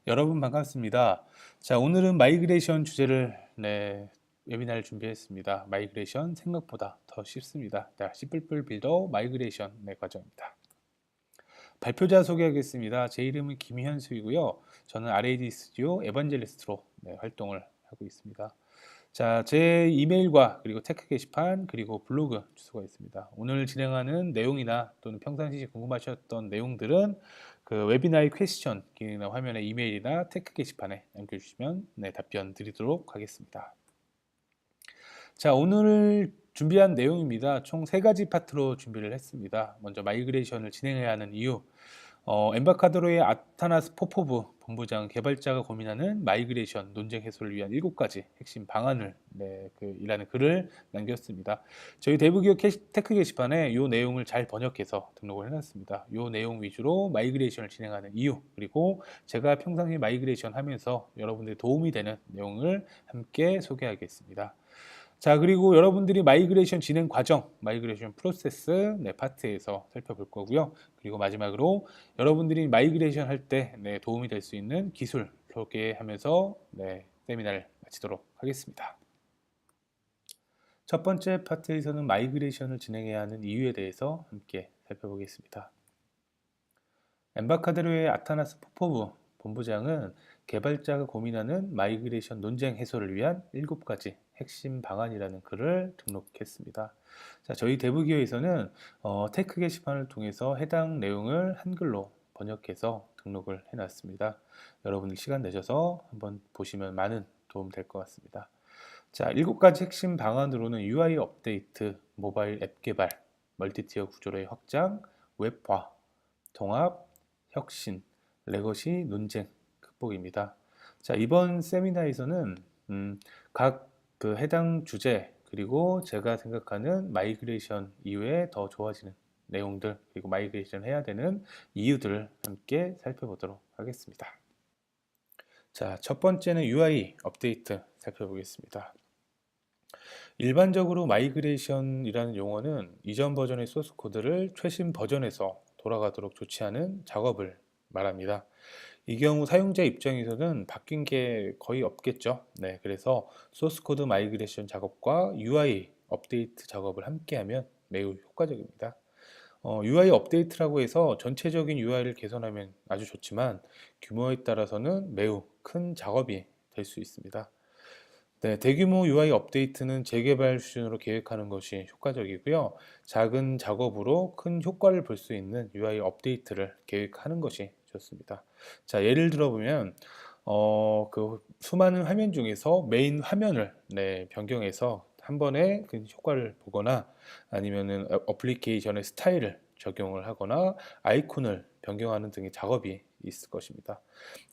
여러분 반갑습니다. 자, 오늘은 마이그레이션 주제를 웨비나를 준비했습니다. 마이그레이션 생각보다 더 쉽습니다. 자, C++ 빌더 마이그레이션 과정입니다. 발표자 소개하겠습니다. 제 이름은 김현수이고요. 저는 RAD 스튜디오 에반젤리스트로 활동을 하고 있습니다. 자, 제 이메일과 그리고 테크 게시판 그리고 블로그 주소가 있습니다. 오늘 진행하는 내용이나 또는 평상시 궁금하셨던 내용들은 그 웨비나의 퀘스천 기능이나 화면에 이메일이나 테크 게시판에 남겨주시면 답변 드리도록 하겠습니다. 자, 오늘 준비한 내용입니다. 총 3가지 파트로 준비를 했습니다. 먼저 마이그레이션을 진행해야 하는 이유, 엠바카드로의 아타나스 포포브 본부장 개발자가 고민하는 마이그레이션 논쟁 해소를 위한 7가지 핵심 방안을 이라는 글을 남겼습니다. 저희 대부기업 테크 게시판에 이 내용을 잘 번역해서 등록을 해놨습니다. 이 내용 위주로 마이그레이션을 진행하는 이유, 그리고 제가 평상시 마이그레이션 하면서 여러분들이 도움이 되는 내용을 함께 소개하겠습니다. 자, 그리고 여러분들이 마이그레이션 진행 과정, 마이그레이션 프로세스 파트에서 살펴볼 거고요. 그리고 마지막으로 여러분들이 마이그레이션 할 때 도움이 될 수 있는 기술 소개하면서 세미나를 마치도록 하겠습니다. 첫 번째 파트에서는 마이그레이션을 진행해야 하는 이유에 대해서 함께 살펴보겠습니다. 엠바카드로의 아타나스 포포브 본부장은 개발자가 고민하는 마이그레이션 논쟁 해소를 위한 7가지 핵심 방안이라는 글을 등록했습니다. 자, 저희 대부기업에서는 테크 게시판을 통해서 해당 내용을 한글로 번역해서 등록을 해놨습니다. 여러분들 시간 내셔서 한번 보시면 많은 도움 될 것 같습니다. 자, 7가지 핵심 방안으로는 UI 업데이트, 모바일 앱 개발, 멀티티어 구조로의 확장, 웹화, 통합, 혁신, 레거시, 논쟁, 극복입니다. 자, 이번 세미나에서는 각 그 해당 주제 그리고 제가 생각하는 마이그레이션 이후에 더 좋아지는 내용들 그리고 마이그레이션 해야 되는 이유들을 함께 살펴보도록 하겠습니다. 자, 첫 번째는 UI 업데이트 살펴보겠습니다. 일반적으로 마이그레이션이라는 용어는 이전 버전의 소스 코드를 최신 버전에서 돌아가도록 조치하는 작업을 말합니다. 이 경우 사용자 입장에서는 바뀐 게 거의 없겠죠. 그래서 소스 코드 마이그레이션 작업과 UI 업데이트 작업을 함께 하면 매우 효과적입니다. UI 업데이트라고 해서 전체적인 UI를 개선하면 아주 좋지만 규모에 따라서는 매우 큰 작업이 될 수 있습니다. 대규모 UI 업데이트는 재개발 수준으로 계획하는 것이 효과적이고요. 작은 작업으로 큰 효과를 볼 수 있는 UI 업데이트를 계획하는 것이 좋습니다. 자, 예를 들어 보면 그 수많은 화면 중에서 메인 화면을 변경해서 한 번에 그 효과를 보거나 아니면은 어플리케이션의 스타일을 적용을 하거나 아이콘을 변경하는 등의 작업이 있을 것입니다.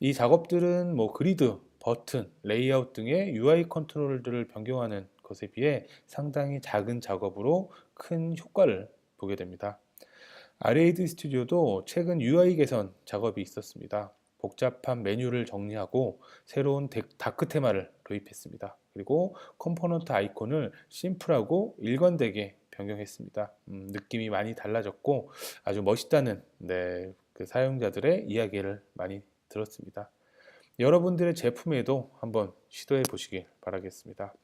이 작업들은 뭐 그리드, 버튼, 레이아웃 등의 UI 컨트롤들을 변경하는 것에 비해 상당히 작은 작업으로 큰 효과를 보게 됩니다. RAD 스튜디오도 최근 UI 개선 작업이 있었습니다. 복잡한 메뉴를 정리하고 새로운 다크 테마를 도입했습니다. 그리고 컴포넌트 아이콘을 심플하고 일관되게 변경했습니다. 느낌이 많이 달라졌고 아주 멋있다는 그 사용자들의 이야기를 많이 들었습니다. 여러분들의 제품에도 한번 시도해 보시길 바라겠습니다.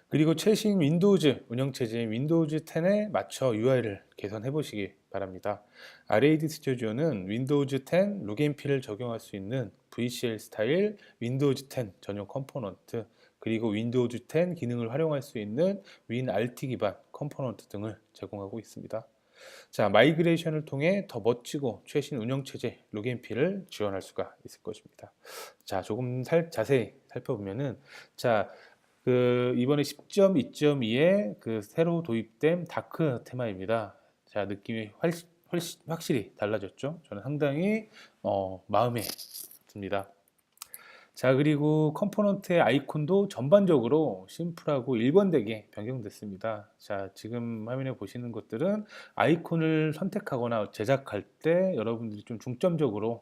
그리고 최신 윈도우즈 운영체제인 윈도우즈 10에 맞춰 UI를 개선해 보시기 바랍니다. RAD 스튜디오는 윈도우즈 10 룩앤필을 적용할 수 있는 VCL 스타일 윈도우즈 10 전용 컴포넌트 그리고 윈도우즈 10 기능을 활용할 수 있는 WinRT 기반 컴포넌트 등을 제공하고 있습니다. 자, 마이그레이션을 통해 더 멋지고 최신 운영체제 룩앤필을 지원할 수가 있을 것입니다. 자, 조금 자세히 살펴보면은 자, 그 이번에 10.2.2에 그 새로 도입된 다크 테마입니다. 자, 느낌이 훨씬 확실히 달라졌죠. 저는 상당히 마음에 듭니다. 자, 그리고 컴포넌트의 아이콘도 전반적으로 심플하고 일관되게 변경됐습니다. 자, 지금 화면에 보시는 것들은 아이콘을 선택하거나 제작할 때 여러분들이 좀 중점적으로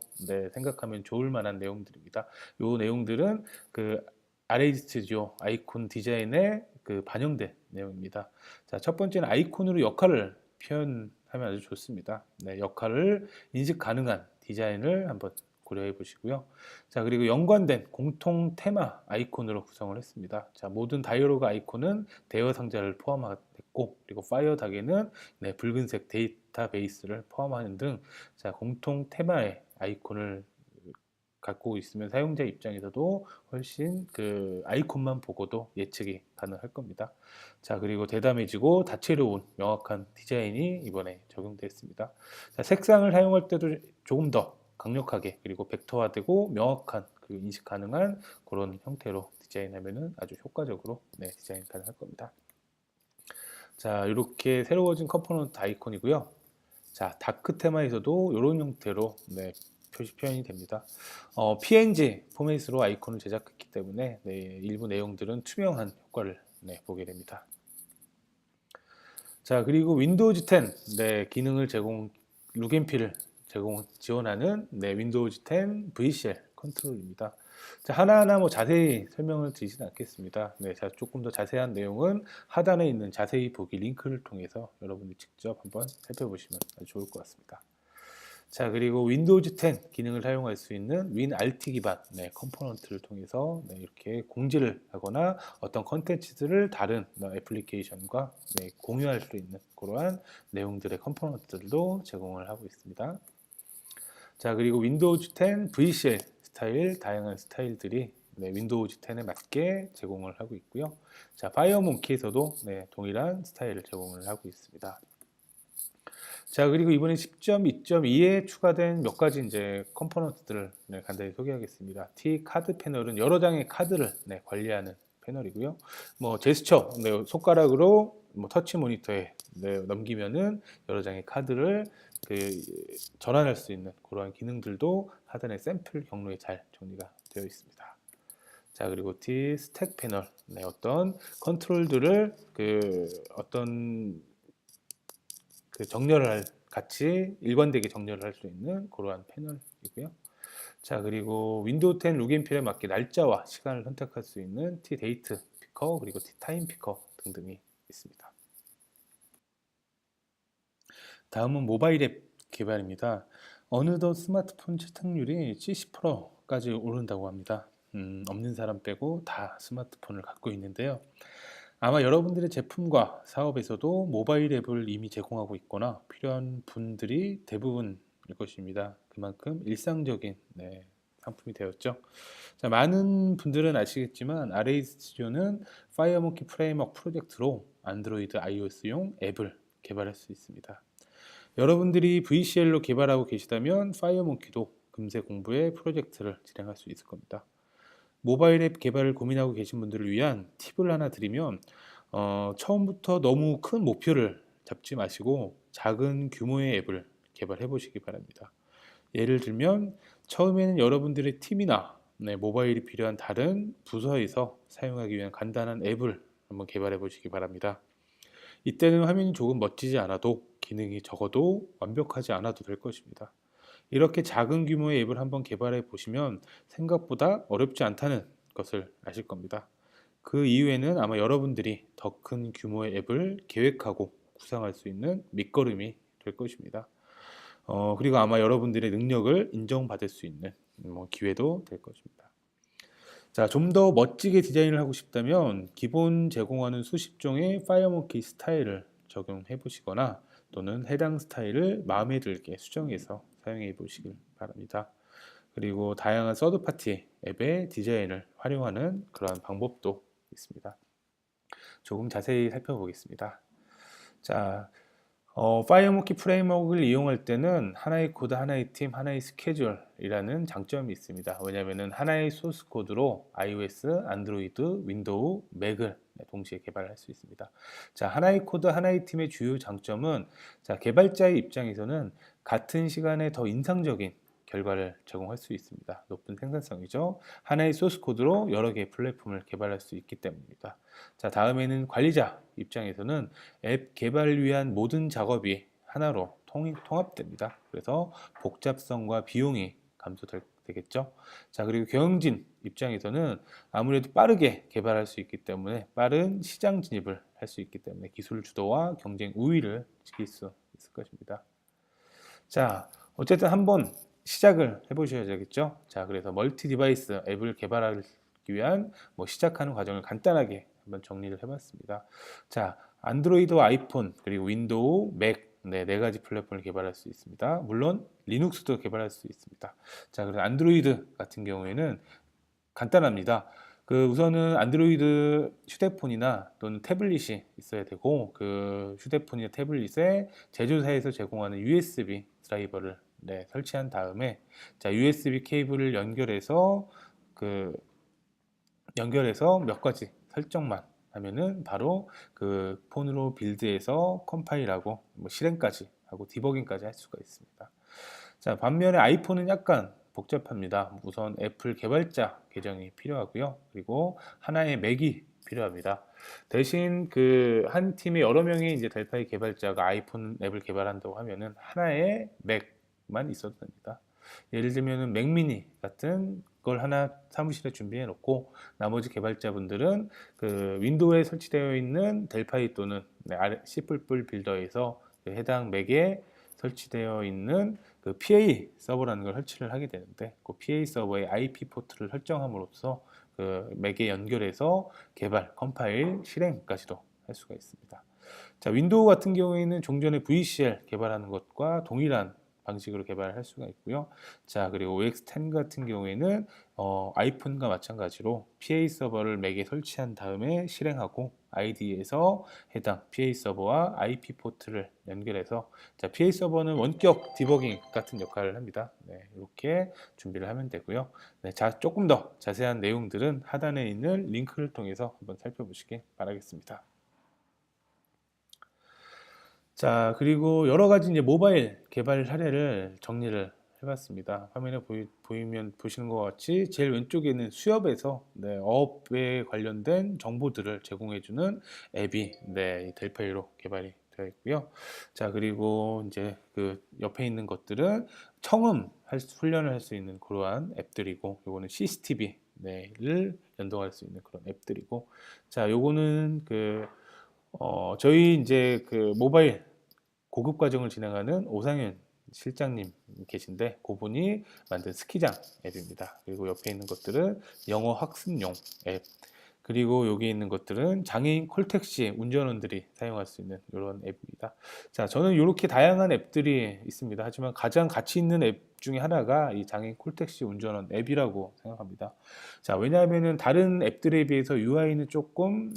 생각하면 좋을 만한 내용들입니다. 이 내용들은 그 RAD 스튜디오 아이콘 디자인에 그 반영된 내용입니다. 자, 첫 번째는 아이콘으로 역할을 표현하면 아주 좋습니다. 역할을 인식 가능한 디자인을 한번 고려해 보시고요. 자, 그리고 연관된 공통 테마 아이콘으로 구성을 했습니다. 자, 모든 다이얼로그 아이콘은 대여 상자를 포함했고, 그리고 파이어 닥에는 네, 붉은색 데이터베이스를 포함하는 등 자, 공통 테마의 아이콘을 갖고 있으면 사용자 입장에서도 훨씬 그 아이콘만 보고도 예측이 가능할 겁니다. 자, 그리고 대담해지고 다채로운 명확한 디자인이 이번에 적용됐습니다. 자, 색상을 사용할 때도 조금 더 강력하게 그리고 벡터화되고 명확한 그리고 인식 가능한 그런 형태로 디자인하면은 아주 효과적으로 네, 디자인 가능할 겁니다. 자, 이렇게 새로워진 컴포넌트 아이콘이고요. 자, 다크 테마에서도 이런 형태로 네, 표현이 됩니다. PNG 포맷으로 아이콘을 제작했기 때문에 네, 일부 내용들은 투명한 효과를 네, 보게 됩니다. 자, 그리고 윈도우즈 10 네, 기능을 룩앤필을 지원하는 네, 윈도우즈 10 VCL 컨트롤입니다. 자, 하나하나 뭐 자세히 설명을 드리진 않겠습니다. 네, 자, 조금 더 자세한 내용은 하단에 있는 자세히 보기 링크를 통해서 여러분이 직접 한번 살펴보시면 아주 좋을 것 같습니다. 자, 그리고 윈도우즈 10 기능을 사용할 수 있는 WinRT 기반 네, 컴포넌트를 통해서 네, 이렇게 공지를 하거나 어떤 컨텐츠들을 다른 애플리케이션과 네, 공유할 수 있는 그러한 내용들의 컴포넌트들도 제공을 하고 있습니다. 자, 그리고 윈도우즈 10 VCL 스타일, 다양한 스타일들이 네, 윈도우즈 10에 맞게 제공을 하고 있고요. 자, 파이어몽키에서도 네, 동일한 스타일을 제공을 하고 있습니다. 자, 그리고 이번에 10.2.2에 추가된 몇 가지 이제 컴포넌트들을 네, 간단히 소개하겠습니다. T 카드 패널은 여러 장의 카드를 네, 관리하는 패널이고요. 뭐 제스처, 네, 손가락으로 뭐 터치 모니터에 네, 넘기면은 여러 장의 카드를 전환할 수 있는 그러한 기능들도 하단의 샘플 경로에 잘 정리가 되어 있습니다. 자, 그리고 T 스택 패널, 네, 어떤 컨트롤들을 어떤 정렬을 같이 일관되게 정렬을 할 수 있는 그러한 패널이고요. 자, 그리고 윈도우 10 룩앤필에 맞게 날짜와 시간을 선택할 수 있는 T 데이트 피커 그리고 T 타임 피커 등등이 있습니다. 다음은 모바일 앱 개발입니다. 어느덧 스마트폰 채택률이 70%까지 오른다고 합니다. 없는 사람 빼고 다 스마트폰을 갖고 있는데요. 아마 여러분들의 제품과 사업에서도 모바일 앱을 이미 제공하고 있거나 필요한 분들이 대부분일 것입니다. 그만큼 일상적인 네, 상품이 되었죠. 자, 많은 분들은 아시겠지만 RA 스튜디오는 파이어모키 프레임워크 프로젝트로 안드로이드 iOS용 앱을 개발할 수 있습니다. 여러분들이 VCL로 개발하고 계시다면 파이어모키도 금세 공부의 프로젝트를 진행할 수 있을 겁니다. 모바일 앱 개발을 고민하고 계신 분들을 위한 팁을 하나 드리면 처음부터 너무 큰 목표를 잡지 마시고 작은 규모의 앱을 개발해 보시기 바랍니다. 예를 들면 처음에는 여러분들의 팀이나 네, 모바일이 필요한 다른 부서에서 사용하기 위한 간단한 앱을 한번 개발해 보시기 바랍니다. 이때는 화면이 조금 멋지지 않아도 기능이 적어도 완벽하지 않아도 될 것입니다. 이렇게 작은 규모의 앱을 한번 개발해 보시면 생각보다 어렵지 않다는 것을 아실 겁니다. 그 이후에는 아마 여러분들이 더 큰 규모의 앱을 계획하고 구상할 수 있는 밑거름이 될 것입니다. 그리고 아마 여러분들의 능력을 인정받을 수 있는 기회도 될 것입니다. 자, 좀 더 멋지게 디자인을 하고 싶다면 기본 제공하는 수십 종의 파이어모키 스타일을 적용해 보시거나 또는 해당 스타일을 마음에 들게 수정해서 사용해 보시길 바랍니다. 그리고 다양한 서드파티 앱의 디자인을 활용하는 그러한 방법도 있습니다. 조금 자세히 살펴보겠습니다. 자, 파이어모키 프레임워크를 이용할 때는 하나의 코드, 하나의 팀, 하나의 스케줄이라는 장점이 있습니다. 왜냐하면 하나의 소스 코드로 iOS, 안드로이드, 윈도우, 맥을 동시에 개발할 수 있습니다. 자, 하나의 코드, 하나의 팀의 주요 장점은 자, 개발자의 입장에서는 같은 시간에 더 인상적인 결과를 제공할 수 있습니다. 높은 생산성이죠. 하나의 소스 코드로 여러 개의 플랫폼을 개발할 수 있기 때문입니다. 자, 다음에는 관리자 입장에서는 앱 개발을 위한 모든 작업이 하나로 통합됩니다. 그래서 복잡성과 비용이 감소되겠죠. 자, 그리고 경영진 입장에서는 아무래도 빠르게 개발할 수 있기 때문에 빠른 시장 진입을 할 수 있기 때문에 기술 주도와 경쟁 우위를 지킬 수 있을 것입니다. 자, 어쨌든 한번 시작을 해보셔야 되겠죠. 자, 그래서 멀티 디바이스 앱을 개발하기 위한 뭐 시작하는 과정을 간단하게 한번 정리를 해봤습니다. 자, 안드로이드와 아이폰 그리고 윈도우, 맥 네 가지 플랫폼을 개발할 수 있습니다. 물론 리눅스도 개발할 수 있습니다. 자, 그래서 안드로이드 같은 경우에는 간단합니다. 그 우선은 안드로이드 휴대폰이나 또는 태블릿이 있어야 되고 그 휴대폰이나 태블릿에 제조사에서 제공하는 USB 드라이버를 설치한 다음에 자 USB 케이블을 그 연결해서 몇 가지 설정만 하면은 바로 그 폰으로 빌드해서 컴파일하고 뭐 실행까지 하고 디버깅까지 할 수가 있습니다. 자, 반면에 아이폰은 약간 복잡합니다. 우선 애플 개발자 계정이 필요하고요. 그리고 하나의 맥이 필요합니다. 대신 그 한 팀의 여러 명의 이제 델파이 개발자가 아이폰 앱을 개발한다고 하면은 하나의 맥만 있어도 됩니다. 예를 들면은 맥미니 같은 걸 하나 사무실에 준비해 놓고 나머지 개발자분들은 그 윈도우에 설치되어 있는 델파이 또는 C++ 빌더에서 그 해당 맥에 설치되어 있는 그 PA 서버라는 걸 설치를 하게 되는데 그 PA 서버의 IP 포트를 설정함으로써 그 맥에 연결해서 개발, 컴파일, 실행까지도 할 수가 있습니다. 자, 윈도우 같은 경우에는 종전에 VCL 개발하는 것과 동일한 방식으로 개발할 수가 있고요. 자, 그리고 OX10 같은 경우에는 아이폰과 마찬가지로 PA 서버를 맥에 설치한 다음에 실행하고 IDE에서 해당 PA 서버와 IP 포트를 연결해서 자, PA 서버는 원격 디버깅 같은 역할을 합니다. 네, 이렇게 준비를 하면 되고요. 네, 자, 조금 더 자세한 내용들은 하단에 있는 링크를 통해서 한번 살펴보시길 바라겠습니다. 자, 그리고 여러 가지 이제 모바일 개발 사례를 정리를 해봤습니다. 화면에 보이면 보시는 것 같이 제일 왼쪽에 있는 수협에서 어업에 관련된 정보들을 제공해주는 앱이 이 델파이로 개발이 되어 있고요. 자, 그리고 이제 그 옆에 있는 것들은 훈련을 할 수 있는 그러한 앱들이고, 요거는 CCTV 를 연동할 수 있는 그런 앱들이고, 자, 요거는 저희 이제 그 모바일 고급 과정을 진행하는 오상현 실장님 계신데 그분이 만든 스키장 앱입니다. 그리고 옆에 있는 것들은 영어 학습용 앱, 그리고 여기 있는 것들은 장애인 콜택시 운전원들이 사용할 수 있는 이런 앱입니다. 자, 저는 이렇게 다양한 앱들이 있습니다. 하지만 가장 가치 있는 앱 중에 하나가 이 장애인 콜택시 운전원 앱이라고 생각합니다. 자, 왜냐하면은 다른 앱들에 비해서 UI는 조금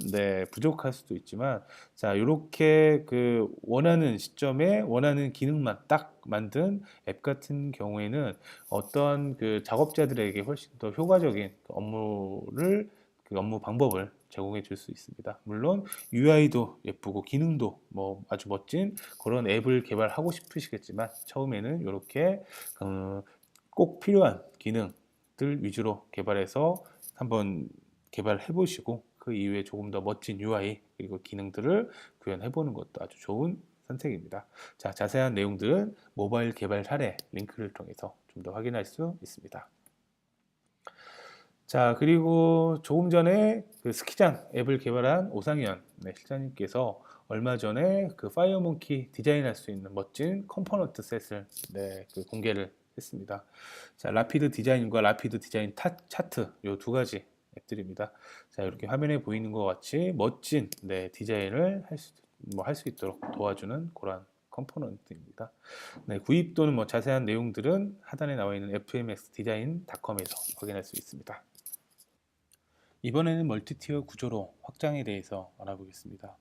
부족할 수도 있지만 자, 이렇게 그 원하는 시점에 원하는 기능만 딱 만든 앱 같은 경우에는 어떤 그 작업자들에게 훨씬 더 효과적인 그 업무 방법을 제공해 줄 수 있습니다. 물론 UI도 예쁘고 기능도 뭐 아주 멋진 그런 앱을 개발하고 싶으시겠지만 처음에는 이렇게 꼭 필요한 기능들 위주로 개발해서 한번 개발해 보시고 그 이후에 조금 더 멋진 UI 그리고 기능들을 구현해 보는 것도 아주 좋은 선택입니다. 자, 자세한 내용들은 모바일 개발 사례 링크를 통해서 좀 더 확인할 수 있습니다. 자, 그리고 조금 전에 그 스키장 앱을 개발한 오상현 실장님께서 얼마 전에 그 파이어몽키 디자인할 수 있는 멋진 컴포넌트 셋을 그 공개를 했습니다. 자, 라피드 디자인과 라피드 디자인 차트 이 두 가지 앱들입니다. 자, 이렇게 화면에 보이는 것 같이 멋진 디자인을 할 수 있도록 도와주는 그러한 컴포넌트입니다. 구입 또는 뭐 자세한 내용들은 하단에 나와 있는 fmxdesign.com에서 확인할 수 있습니다. 이번에는 멀티티어 구조로 확장에 대해서 알아보겠습니다.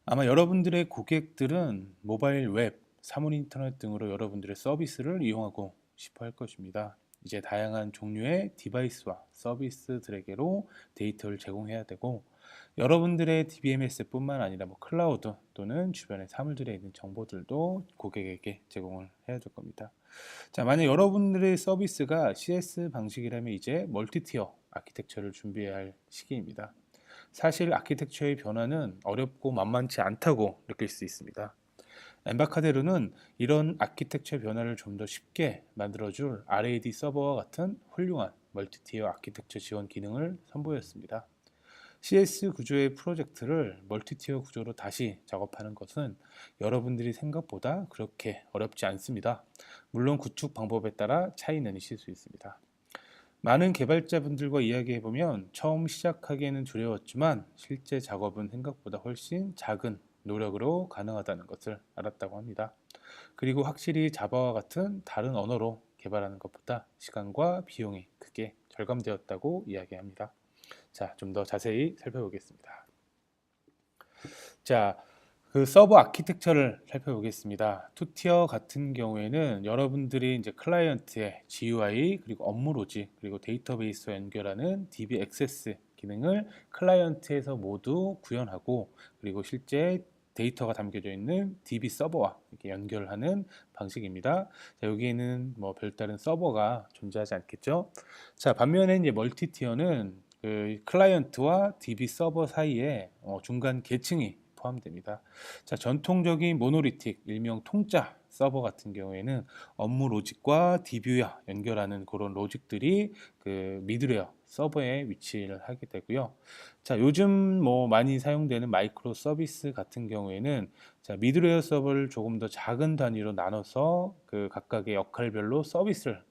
아마 여러분들의 고객들은 모바일 웹, 사물 인터넷 등으로 여러분들의 서비스를 이용하고 싶어 할 것입니다. 이제 다양한 종류의 디바이스와 서비스들에게로 데이터를 제공해야 되고 여러분들의 DBMS뿐만 아니라 뭐 클라우드 또는 주변의 사물들에 있는 정보들도 고객에게 제공을 해야 될 겁니다. 자, 만약 여러분들의 서비스가 CS 방식이라면 이제 멀티티어 아키텍처를 준비해야 할 시기입니다. 사실 아키텍처의 변화는 어렵고 만만치 않다고 느낄 수 있습니다. 엠바카데르는 이런 아키텍처 변화를 좀 더 쉽게 만들어줄 RAD 서버와 같은 훌륭한 멀티티어 아키텍처 지원 기능을 선보였습니다. CS 구조의 프로젝트를 멀티티어 구조로 다시 작업하는 것은 여러분들이 생각보다 그렇게 어렵지 않습니다. 물론 구축 방법에 따라 차이는 있을 수 있습니다. 많은 개발자분들과 이야기해보면 처음 시작하기에는 두려웠지만 실제 작업은 생각보다 훨씬 작은 노력으로 가능하다는 것을 알았다고 합니다. 그리고 확실히 자바와 같은 다른 언어로 개발하는 것보다 시간과 비용이 크게 절감되었다고 이야기합니다. 자, 좀 더 자세히 살펴보겠습니다. 자, 그 서버 아키텍처를 살펴보겠습니다. 투티어 같은 경우에는 여러분들이 이제 클라이언트의 GUI 그리고 업무 로직 그리고 데이터베이스와 연결하는 DB 액세스 기능을 클라이언트에서 모두 구현하고 그리고 실제 데이터가 담겨져 있는 DB 서버와 이렇게 연결하는 방식입니다. 자, 여기에는 뭐 별다른 서버가 존재하지 않겠죠. 자, 반면에 이제 멀티티어는 그 클라이언트와 DB 서버 사이에 중간 계층이 포함됩니다. 자, 전통적인 모노리틱, 일명 통짜 서버 같은 경우에는 업무 로직과 DB와 연결하는 그런 로직들이 그 미드웨어 서버에 위치를 하게 되고요. 자, 요즘 뭐 많이 사용되는 마이크로 서비스 같은 경우에는 자, 미드웨어 서버를 조금 더 작은 단위로 나눠서 그 각각의 역할별로 서비스를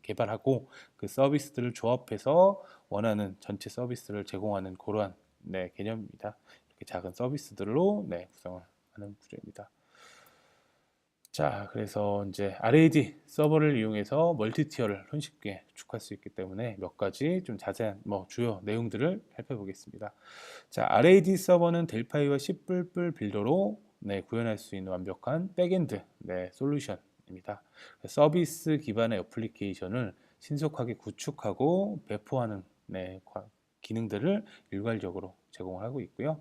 개발하고 그 서비스들을 조합해서 원하는 전체 서비스를 제공하는 그러한 개념입니다. 이렇게 작은 서비스들로 구성을 하는 구조입니다. 자, 그래서 이제 RAD 서버를 이용해서 멀티티어를 손쉽게 구축할 수 있기 때문에 몇 가지 좀 자세한 주요 내용들을 살펴보겠습니다. 자, RAD 서버는 델파이와 C++ 빌더로 구현할 수 있는 완벽한 백엔드 솔루션입니다. 서비스 기반의 애플리케이션을 신속하게 구축하고 배포하는 기능들을 일괄적으로 제공하고 있고요.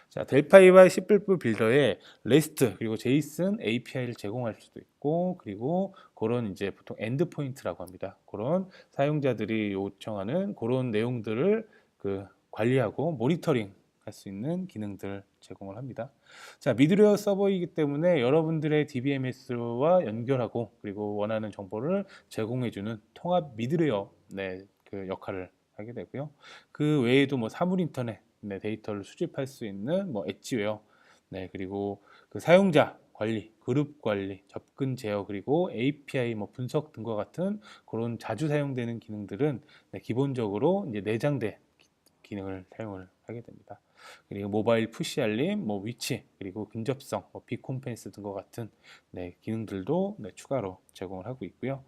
자, 델파이와 C++ 빌더에 REST 그리고 JSON API를 제공할 수도 있고 그리고 그런 이제 보통 엔드포인트라고 합니다. 그런 사용자들이 요청하는 그런 내용들을 그 관리하고 모니터링 할 수 있는 기능들 제공을 합니다. 자, 미드웨어 서버이기 때문에 여러분들의 DBMS와 연결하고 그리고 원하는 정보를 제공해주는 통합 미드웨어 그 역할을 하게 되고요. 그 외에도 뭐 사물 인터넷 데이터를 수집할 수 있는 엣지웨어 그리고 그 사용자 관리, 그룹 관리, 접근 제어 그리고 API 분석 등과 같은 그런 자주 사용되는 기능들은 기본적으로 이제 내장된 기능을 사용을 하게 됩니다. 그리고 모바일 푸시 알림, 위치, 그리고 근접성, 비콘펜스 등과 같은 기능들도 추가로 제공을 하고 있고요.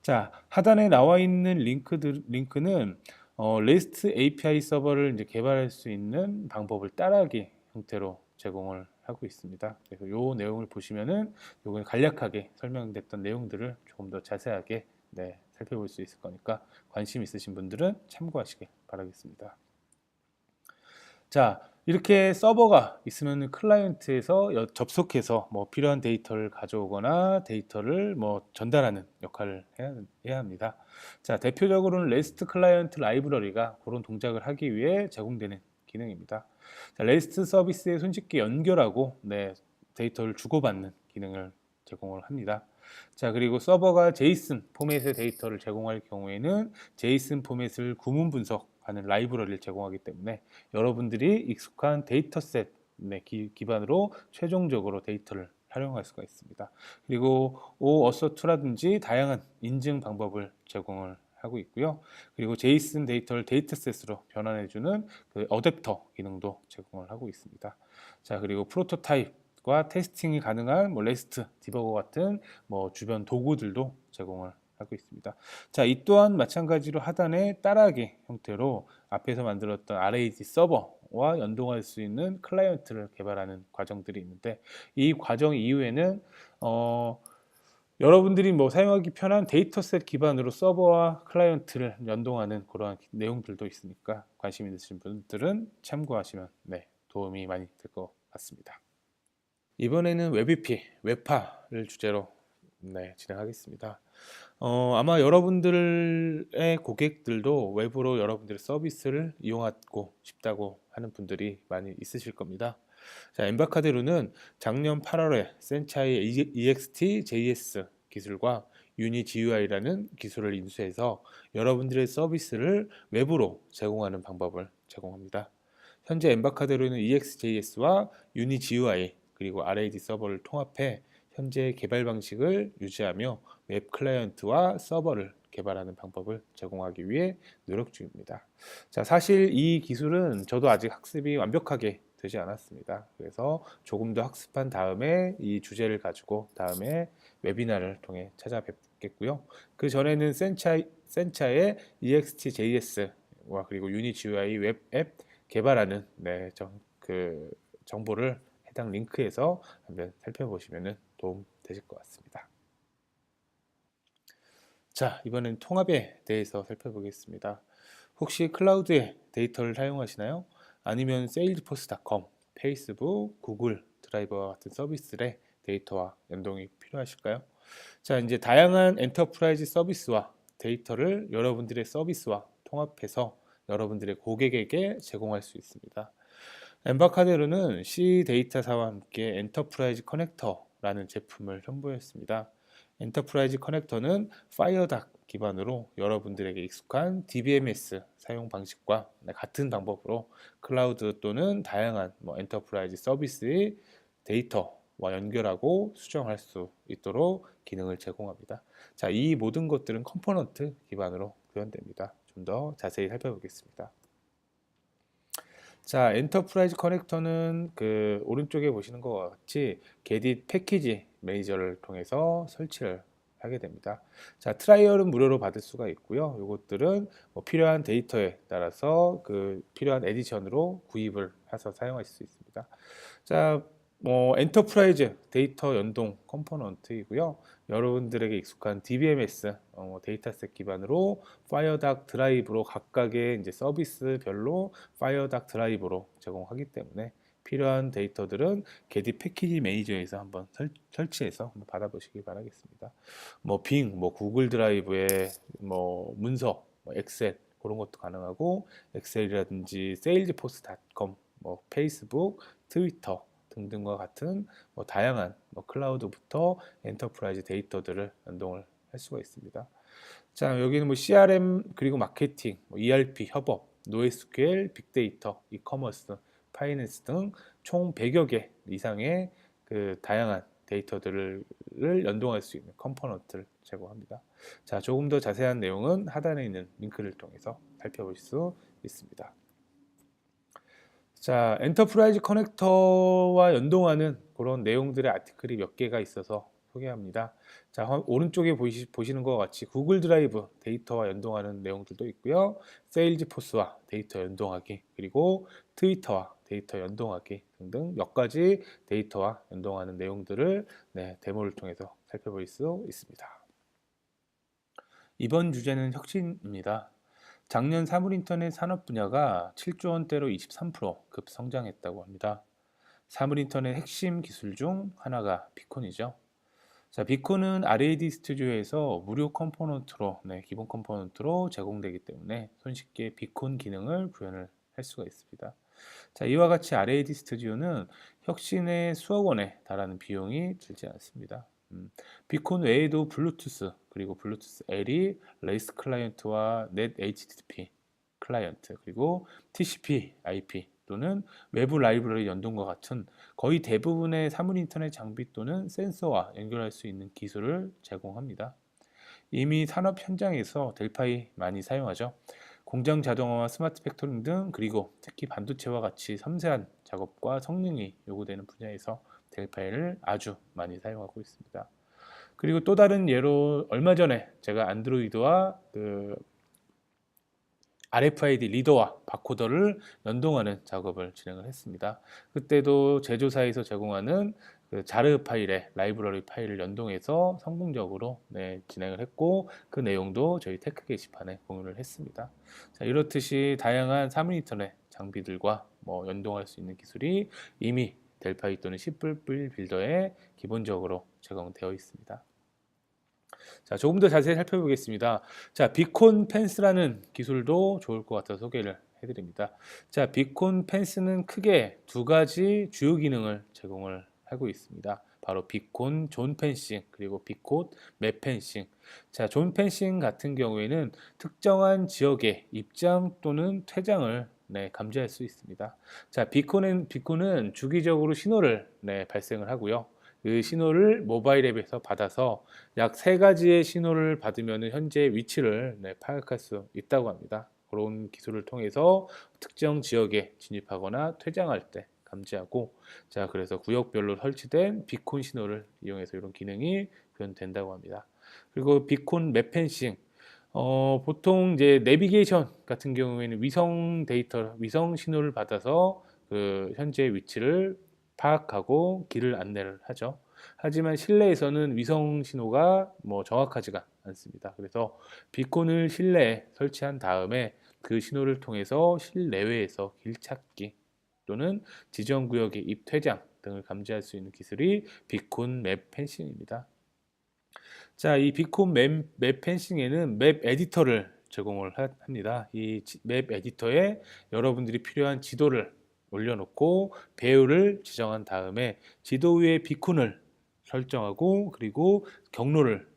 자, 하단에 나와 있는 링크는 REST API 서버를 이제 개발할 수 있는 방법을 따라하기 형태로 제공을 하고 있습니다. 그래서 이 내용을 보시면은 요건 간략하게 설명됐던 내용들을 조금 더 자세하게 살펴볼 수 있을 거니까 관심 있으신 분들은 참고하시길 바라겠습니다. 자, 이렇게 서버가 있으면 클라이언트에서 접속해서 필요한 데이터를 가져오거나 데이터를 전달하는 역할을 해야 합니다. 자, 대표적으로는 REST 클라이언트 라이브러리가 그런 동작을 하기 위해 제공되는 기능입니다. 자, REST 서비스에 손쉽게 연결하고 데이터를 주고받는 기능을 제공을 합니다. 자, 그리고 서버가 JSON 포맷의 데이터를 제공할 경우에는 JSON 포맷을 구문 분석하는 라이브러리를 제공하기 때문에 여러분들이 익숙한 데이터셋 기반으로 최종적으로 데이터를 활용할 수가 있습니다. 그리고 OAuth2라든지 다양한 인증 방법을 제공을 하고 있고요. 그리고 JSON 데이터를 데이터셋으로 변환해주는 그 어댑터 기능도 제공을 하고 있습니다. 자, 그리고 프로토타입과 테스팅이 가능한 REST 디버거 같은 주변 도구들도 제공을 하고 있습니다. 자, 이 또한 마찬가지로 하단에 따라하기 형태로 앞에서 만들었던 RAD 서버와 연동할 수 있는 클라이언트를 개발하는 과정들이 있는데 이 과정 이후에는 여러분들이 사용하기 편한 데이터셋 기반으로 서버와 클라이언트를 연동하는 그러한 내용들도 있으니까 관심 있으신 분들은 참고하시면 도움이 많이 될 것 같습니다. 이번에는 웹API, 웹파를 주제로 진행하겠습니다. 아마 여러분들의 고객들도 웹으로 여러분들의 서비스를 이용하고 싶다고 하는 분들이 많이 있으실 겁니다. 자, 엠바카데루는 작년 8월에 센차이 EXT.js 기술과 UniGUI라는 기술을 인수해서 여러분들의 서비스를 웹으로 제공하는 방법을 제공합니다. 현재 엠바카드로는 EXJS와 UniGUI 그리고 RAD 서버를 통합해 현재 개발 방식을 유지하며 웹 클라이언트와 서버를 개발하는 방법을 제공하기 위해 노력 중입니다. 자, 사실 이 기술은 저도 아직 학습이 완벽하게 되지 않았습니다. 그래서 조금 더 학습한 다음에 이 주제를 가지고 다음에 웨비나를 통해 찾아뵙겠고요. 그 전에는 센차의 EXT.js와 그리고 유니GUI 웹앱 개발하는 그 정보를 해당 링크에서 한번 살펴보시면 도움 되실 것 같습니다. 자, 이번엔 통합에 대해서 살펴보겠습니다. 혹시 클라우드에 데이터를 사용하시나요? 아니면 세일즈포스닷컴, 페이스북, 구글 드라이버와 같은 서비스들의 데이터와 연동이 필요하실까요? 자, 이제 다양한 엔터프라이즈 서비스와 데이터를 여러분들의 서비스와 통합해서 여러분들의 고객에게 제공할 수 있습니다. 엠바카데로는 C 데이터사와 함께 엔터프라이즈 커넥터라는 제품을 선보였습니다. 엔터프라이즈 커넥터는 파이어닥 기반으로 여러분들에게 익숙한 DBMS 사용 방식과 같은 방법으로 클라우드 또는 다양한 엔터프라이즈 서비스의 데이터와 연결하고 수정할 수 있도록 기능을 제공합니다. 자, 이 모든 것들은 컴포넌트 기반으로 구현됩니다. 좀 더 자세히 살펴보겠습니다. 자, 엔터프라이즈 커넥터는 그 오른쪽에 보시는 것과 같이 게딧 패키지 매니저를 통해서 설치를 하게 됩니다. 자, 트라이얼은 무료로 받을 수가 있고요. 이것들은 필요한 데이터에 따라서 그 필요한 에디션으로 구입을 해서 사용하실 수 있습니다. 자, 엔터프라이즈 데이터 연동 컴포넌트이고요. 여러분들에게 익숙한 DBMS 데이터셋 기반으로 파이어닥 드라이브로 각각의 이제 서비스별로 파이어닥 드라이브로 제공하기 때문에 필요한 데이터들은 게딧 패키지 매니저에서 한번 설치해서 한번 받아보시기 바라겠습니다. 빙, 구글 드라이브에 문서, 엑셀 그런 것도 가능하고 엑셀이라든지 세일즈포스닷컴, 페이스북, 트위터 등등과 같은 다양한 클라우드부터 엔터프라이즈 데이터들을 연동을 할 수가 있습니다. 자, 여기는 CRM 그리고 마케팅, ERP, 협업, NoSQL, 빅데이터, 이커머스, 파이낸스 등 총 100여 개 이상의 그 다양한 데이터들을 연동할 수 있는 컴포넌트를 제공합니다. 자, 조금 더 자세한 내용은 하단에 있는 링크를 통해서 살펴보실 수 있습니다. 자, 엔터프라이즈 커넥터와 연동하는 그런 내용들의 아티클이 몇 개가 있어서 소개합니다. 자, 오른쪽에 보시는 것과 같이 구글 드라이브 데이터와 연동하는 내용들도 있고요. 세일즈포스와 데이터 연동하기, 그리고 트위터와 데이터 연동하기 등등 몇 가지 데이터와 연동하는 내용들을 데모를 통해서 살펴볼 수 있습니다. 이번 주제는 혁신입니다. 작년 사물인터넷 산업 분야가 7조 원대로 23% 성장했다고 합니다. 사물인터넷 핵심 기술 중 하나가 비콘이죠. 자, 비콘은 RAD 스튜디오에서 무료 컴포넌트로, 기본 컴포넌트로 제공되기 때문에 손쉽게 비콘 기능을 구현을 할 수가 있습니다. 자, 이와 같이 RAD 스튜디오는 혁신의 수억 원에 달하는 비용이 들지 않습니다. 비콘 외에도 블루투스 그리고 블루투스 LE, 레이스 클라이언트와 넷 HTTP 클라이언트 그리고 TCP, IP 또는 외부 라이브러리 연동과 같은 거의 대부분의 사물 인터넷 장비 또는 센서와 연결할 수 있는 기술을 제공합니다. 이미 산업 현장에서 델파이 많이 사용하죠. 공장 자동화와 스마트 팩토링 등 그리고 특히 반도체와 같이 섬세한 작업과 성능이 요구되는 분야에서 델파이를 아주 많이 사용하고 있습니다. 그리고 또 다른 예로 얼마 전에 제가 안드로이드와 그 RFID 리더와 바코더를 연동하는 작업을 진행을 했습니다. 그때도 제조사에서 제공하는 그 자르 파일에 라이브러리 파일을 연동해서 성공적으로 진행을 했고 그 내용도 저희 테크 게시판에 공유를 했습니다. 자, 이렇듯이 다양한 사물인터넷 장비들과 연동할 수 있는 기술이 이미 델파이 또는 C++ 빌더에 기본적으로 제공되어 있습니다. 자, 조금 더 자세히 살펴보겠습니다. 자, 비콘 펜스라는 기술도 좋을 것 같아서 소개를 해드립니다. 자, 비콘 펜스는 크게 두 가지 주요 기능을 제공을 하고 있습니다. 바로 비콘 존 펜싱 그리고 비콘 맵 펜싱. 자, 존 펜싱 같은 경우에는 특정한 지역의 입장 또는 퇴장을 감지할 수 있습니다. 자, 비콘은 주기적으로 신호를 발생을 하고요. 그 신호를 모바일 앱에서 받아서 약 3가지의 신호를 받으면 현재 위치를 파악할 수 있다고 합니다. 그런 기술을 통해서 특정 지역에 진입하거나 퇴장할 때 감지하고, 자, 그래서 구역별로 설치된 비콘 신호를 이용해서 이런 기능이 구현된다고 합니다. 그리고 비콘 맵 펜싱, 보통 이제 내비게이션 같은 경우에는 위성 신호를 받아서 그 현재 위치를 파악하고 길을 안내를 하죠. 하지만 실내에서는 위성 신호가 뭐 정확하지가 않습니다. 그래서 비콘을 실내에 설치한 다음에 그 신호를 통해서 실내외에서 길 찾기 또는 지정 구역의 입퇴장 등을 감지할 수 있는 기술이 비콘 맵 펜싱입니다. 자, 이 비콘 맵 펜싱에는 맵 에디터를 제공을 합니다. 이 맵 에디터에 여러분들이 필요한 지도를 올려놓고 배율을 지정한 다음에 지도 위에 비콘을 설정하고, 그리고 경로를,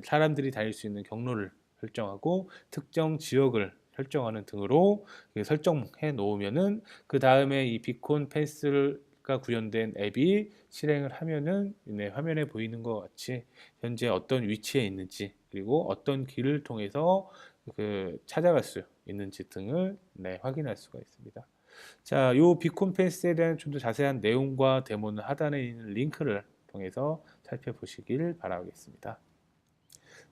사람들이 다닐 수 있는 경로를 설정하고 특정 지역을 설정하는 등으로 설정해 놓으면은 그 다음에 이 비콘 펜스가 구현된 앱이 실행을 하면은 화면에 보이는 것 같이 현재 어떤 위치에 있는지, 그리고 어떤 길을 통해서 찾아갈 수 있는지 등을 확인할 수가 있습니다. 자, 요 비콘 펜스에 대한 좀 더 자세한 내용과 데모는 하단에 있는 링크를 통해서 살펴보시길 바라겠습니다.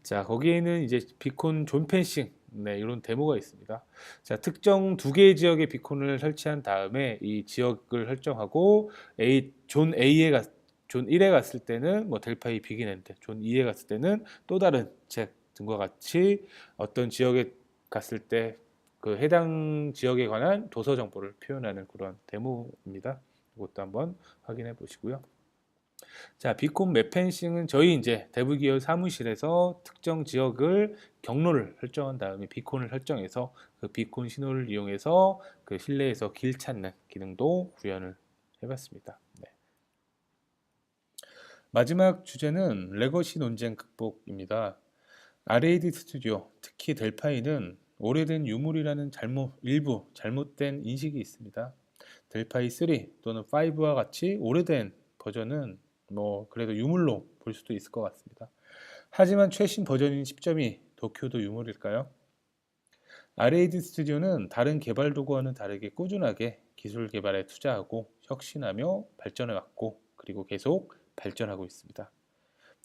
자, 거기에는 이제 비콘 존 펜싱, 이런 데모가 있습니다. 자, 특정 2개의 지역에 비콘을 설치한 다음에 이 지역을 설정하고 존 1에 갔을 때는 뭐 델파이 비긴인데, 존 2에 갔을 때는 또 다른 잭 등과 같이 어떤 지역에 갔을 때 그 해당 지역에 관한 도서 정보를 표현하는 그런 데모입니다. 이것도 한번 확인해 보시고요. 자, 비콘 맵펜싱은 저희 이제 대부기업 사무실에서 특정 지역을 경로를 설정한 다음에 비콘을 설정해서 그 비콘 신호를 이용해서 그 실내에서 길 찾는 기능도 구현을 해봤습니다. 마지막 주제는 레거시 논쟁 극복입니다. RAD 스튜디오, 특히 델파이는 오래된 유물이라는 일부 잘못된 인식이 있습니다. 델파이 3 또는 5와 같이 오래된 버전은 뭐 그래도 유물로 볼 수도 있을 것 같습니다. 하지만 최신 버전인 10.2 도쿄도 유물일까요? RAD 스튜디오는 다른 개발 도구와는 다르게 꾸준하게 기술 개발에 투자하고 혁신하며 발전해왔고, 그리고 계속 발전하고 있습니다.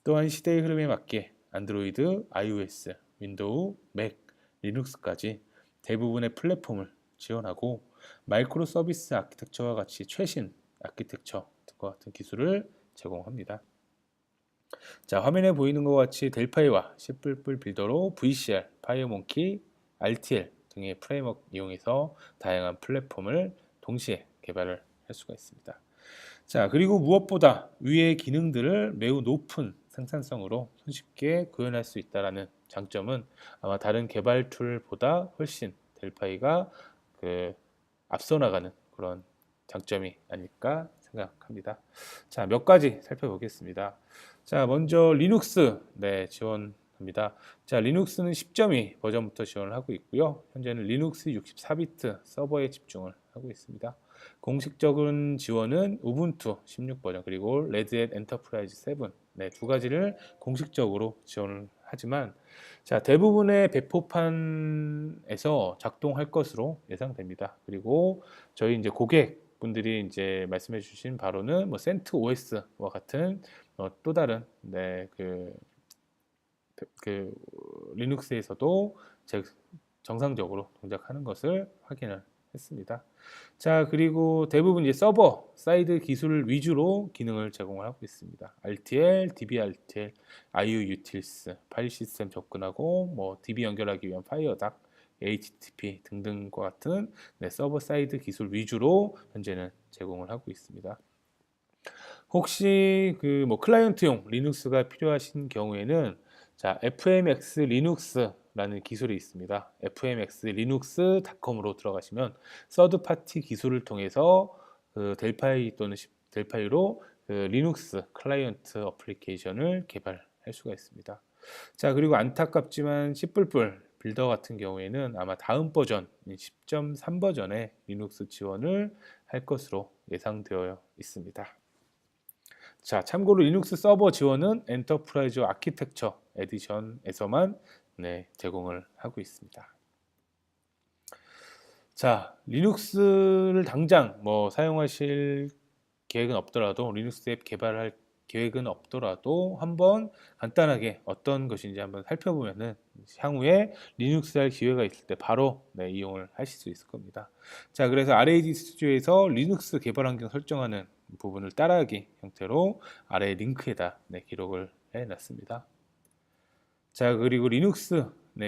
또한 시대의 흐름에 맞게 안드로이드, iOS, 윈도우, 맥, 리눅스까지 대부분의 플랫폼을 지원하고 마이크로 서비스 아키텍처와 같이 최신 아키텍처 등과 같은 기술을 제공합니다. 자, 화면에 보이는 것 같이 델파이와 C++ 빌더로 VCR, 파이어몽키, RTL 등의 프레임워크 이용해서 다양한 플랫폼을 동시에 개발을 할 수가 있습니다. 자, 그리고 무엇보다 위의 기능들을 매우 높은 생산성으로 손쉽게 구현할 수 있다는 장점은 아마 다른 개발 툴보다 훨씬 델파이가 앞서 나가는 그런 장점이 아닐까 생각합니다. 자, 몇 가지 살펴보겠습니다. 자, 먼저 리눅스 지원합니다. 자, 리눅스는 10.2 버전부터 지원을 하고 있고요. 현재는 리눅스 64비트 서버에 집중을 하고 있습니다. 공식적인 지원은 우분투 16 버전 그리고 레드햇 엔터프라이즈 7 두 가지를 공식적으로 지원을 하지만, 자, 대부분의 배포판에서 작동할 것으로 예상됩니다. 그리고 저희 이제 고객분들이 이제 말씀해 주신 바로는 뭐 센트 OS와 같은 또 다른 리눅스에서도 정상적으로 동작하는 것을 확인을 했습니다. 자, 그리고 대부분 이제 서버 사이드 기술 위주로 기능을 제공을 하고 있습니다. RTL, DBRTL, IOUtils, 파일 시스템 접근하고 뭐 DB 연결하기 위한 파이어닥, HTTP 등등과 같은 서버 사이드 기술 위주로 현재는 제공을 하고 있습니다. 혹시 뭐 클라이언트용 리눅스가 필요하신 경우에는 자, FMX 리눅스라는 기술이 있습니다. FMX 리눅스.com으로 들어가시면 서드 파티 기술을 통해서 델파이 또는 델파이로 리눅스 클라이언트 어플리케이션을 개발할 수가 있습니다. 자, 그리고 안타깝지만 C++ 빌더 같은 경우에는 아마 다음 버전 10.3 버전에 리눅스 지원을 할 것으로 예상되어 있습니다. 자, 참고로 리눅스 서버 지원은 엔터프라이즈 아키텍처 에디션에서만 제공을 하고 있습니다. 자, 리눅스를 당장 사용하실 계획은 없더라도, 리눅스 앱 개발할 계획은 없더라도 한번 간단하게 어떤 것인지 한번 살펴보면은 향후에 리눅스 할 기회가 있을 때 바로 이용을 하실 수 있을 겁니다. 자, 그래서 RAD 스튜디오에서 리눅스 개발 환경 설정하는 부분을 따라하기 형태로 아래 링크에다 기록을 해놨습니다. 자, 그리고 리눅스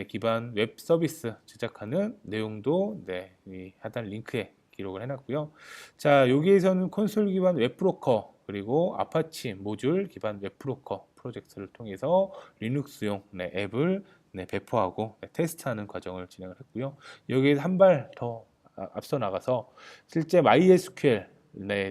기반 웹 서비스 제작하는 내용도 이 하단 링크에 기록을 해놨고요. 자, 여기에서는 콘솔 기반 웹브로커 그리고 아파치 모듈 기반 웹브로커 프로젝트를 통해서 리눅스용 앱을 배포하고 테스트하는 과정을 진행을 했고요. 여기에 한 발 더 앞서 나가서 실제 MySQL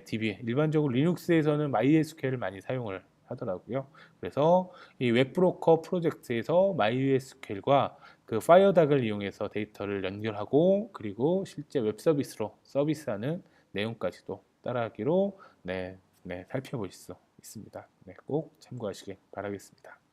DB, 일반적으로 리눅스에서는 MySQL을 많이 사용을 하더라고요. 그래서 이 웹브로커 프로젝트에서 MySQL과 그 파이어닥을 이용해서 데이터를 연결하고 그리고 실제 웹 서비스로 서비스하는 내용까지도 따라하기로 살펴볼 수 있습니다. 꼭 참고하시길 바라겠습니다.